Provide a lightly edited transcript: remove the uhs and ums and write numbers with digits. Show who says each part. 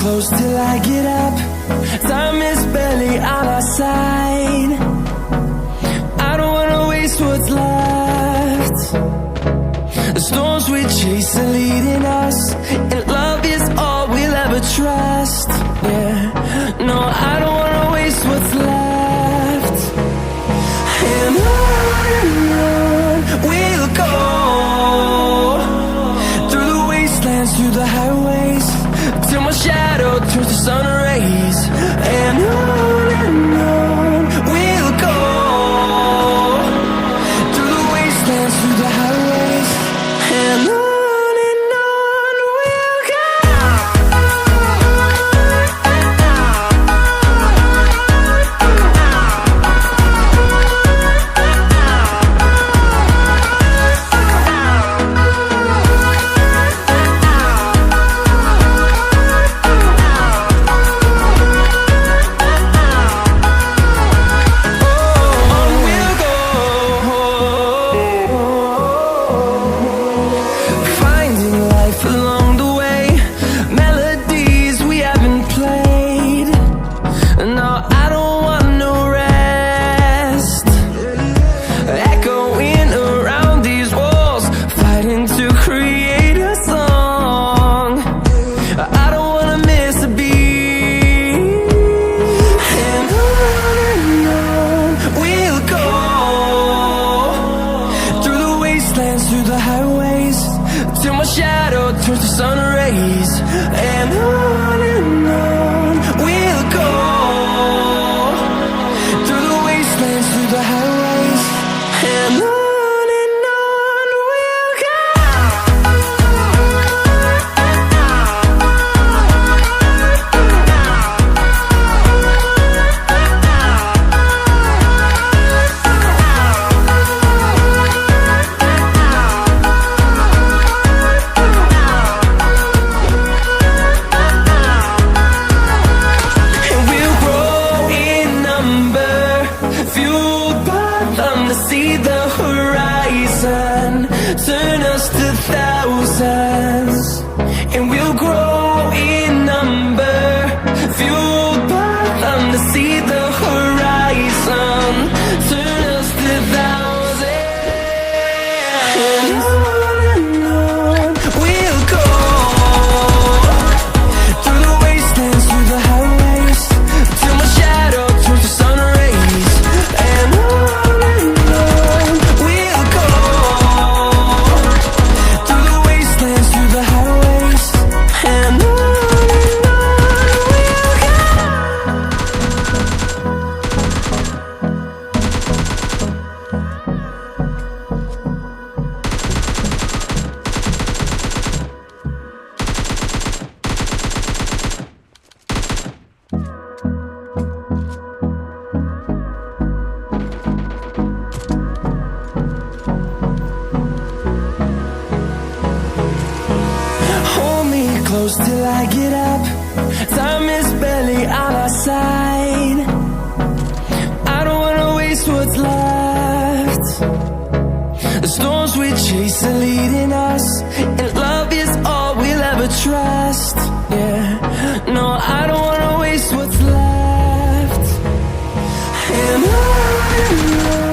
Speaker 1: close till I get up. Time is barely on our side. I don't wanna waste what's left. The storms we chase are leading us, and love is all we'll ever trust. Yeah, no, I don't wanna waste what's left. And on we'll go, through the wastelands, through the highways, till my shadow turns to sun rays. And on we'll go, through the wastelands, through the highways, and on we'll go. Through the highways, till my shadow turns to sun rays. And on we'll go, through the wastelands, through the highways, and on we'll go. See the horizon, turn us to thousands, and we'll grow in number, fueled by them. To see the horizon, turn us to thousands, and on we'll go, through the wastelands, through the highways, till my shadow turns to sun rays. And close till I get up. Time is barely on our side. I don't wanna waste what's left. The storms we chase are leading us, and love is all we'll ever trust. Yeah, no, I don't wanna waste what's left. And on